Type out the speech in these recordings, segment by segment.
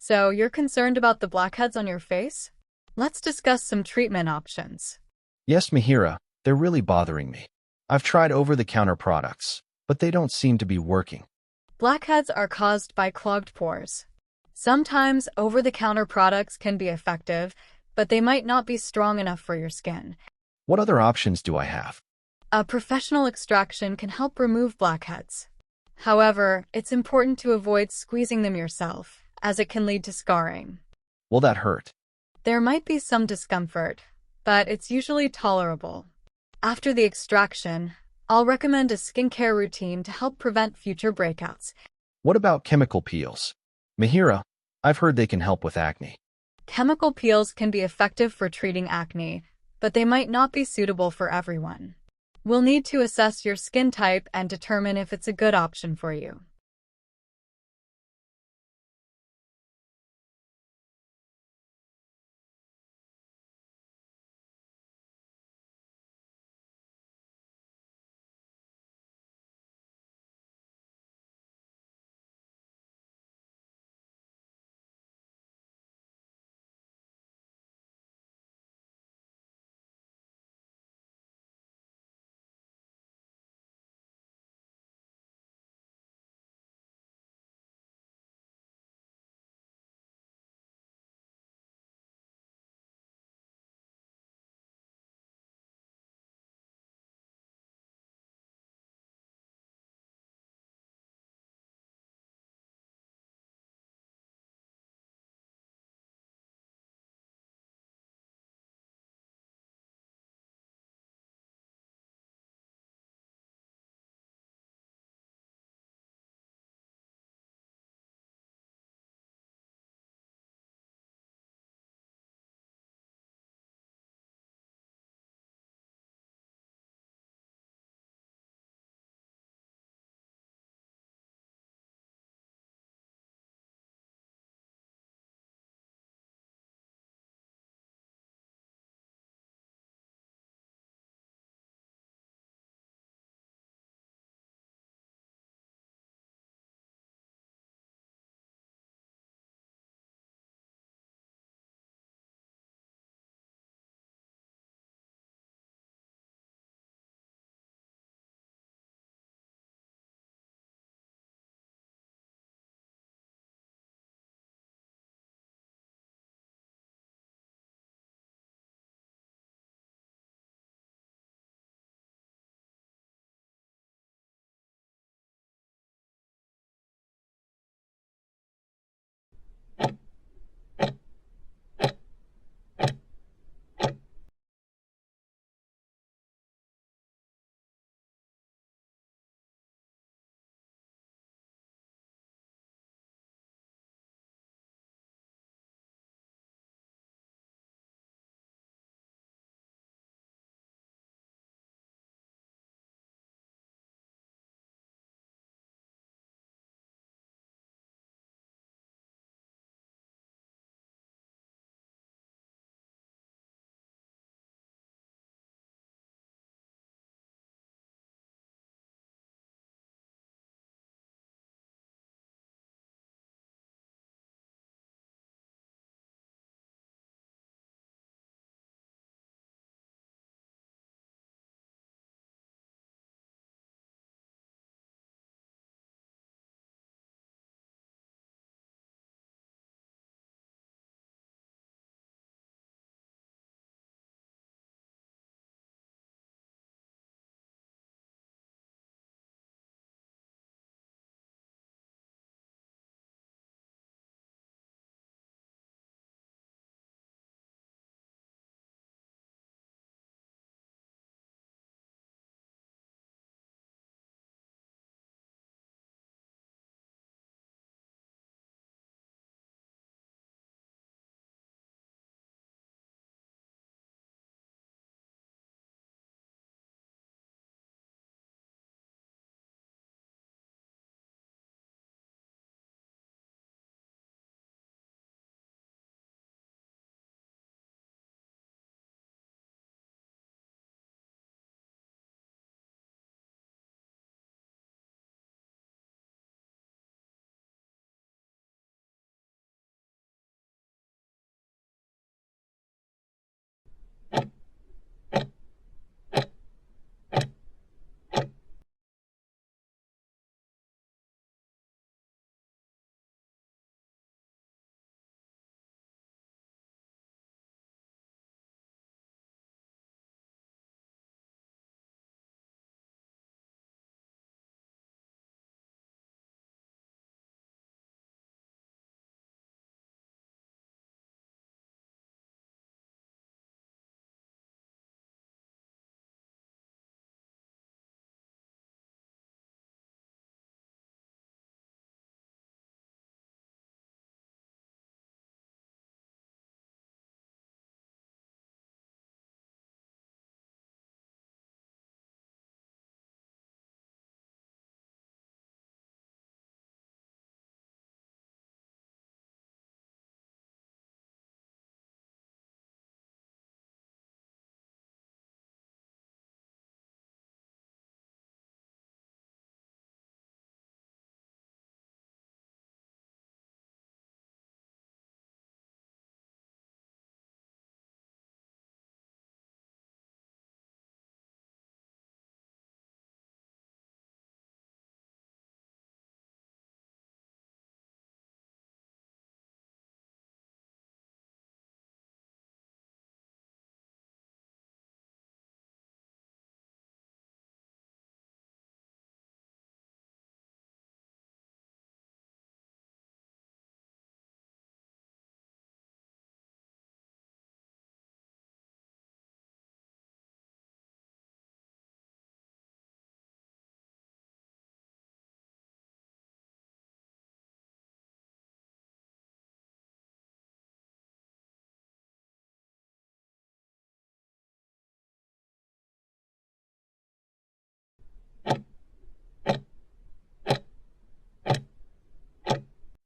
So you're concerned about the blackheads on your face? Let's discuss some treatment options. Yes, Mihira, they're really bothering me. I've tried over-the-counter products, but they don't seem to be working. Blackheads are caused by clogged pores. Sometimes over-the-counter products can be effective, but they might not be strong enough for your skin. What other options do I have? A professional extraction can help remove blackheads. However, it's important to avoid squeezing them yourself, as it can lead to scarring. Will that hurt? There might be some discomfort, but it's usually tolerable. After the extraction, I'll recommend a skincare routine to help prevent future breakouts. What about chemical peels? Mihira, I've heard they can help with acne. Chemical peels can be effective for treating acne, but they might not be suitable for everyone. We'll need to assess your skin type and determine if it's a good option for you.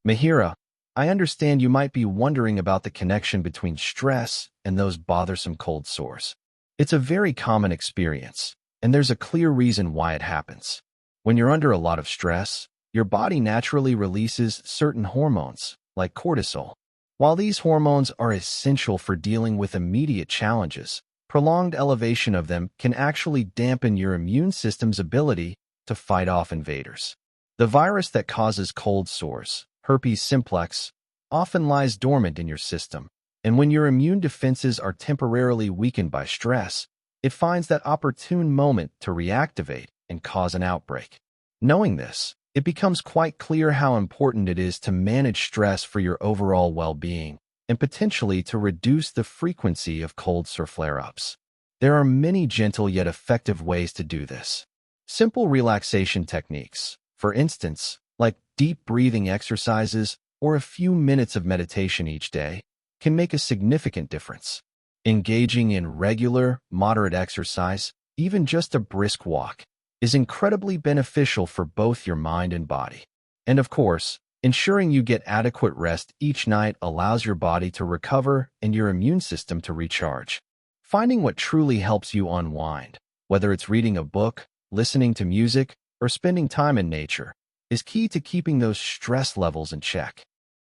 Mihira, I understand you might be wondering about the connection between stress and those bothersome cold sores. It's a very common experience, and there's a clear reason why it happens. When you're under a lot of stress, your body naturally releases certain hormones, like cortisol. While these hormones are essential for dealing with immediate challenges, prolonged elevation of them can actually dampen your immune system's ability to fight off invaders. The virus that causes cold sores, herpes simplex, often lies dormant in your system, and when your immune defenses are temporarily weakened by stress, it finds that opportune moment to reactivate and cause an outbreak. Knowing this, it becomes quite clear how important it is to manage stress for your overall well-being and potentially to reduce the frequency of cold sore flare-ups. There are many gentle yet effective ways to do this. Simple relaxation techniques, for instance, like deep breathing exercises or a few minutes of meditation each day, can make a significant difference. Engaging in regular, moderate exercise, even just a brisk walk, is incredibly beneficial for both your mind and body. And of course, ensuring you get adequate rest each night allows your body to recover and your immune system to recharge. Finding what truly helps you unwind, whether it's reading a book, listening to music, or spending time in nature, is key to keeping those stress levels in check.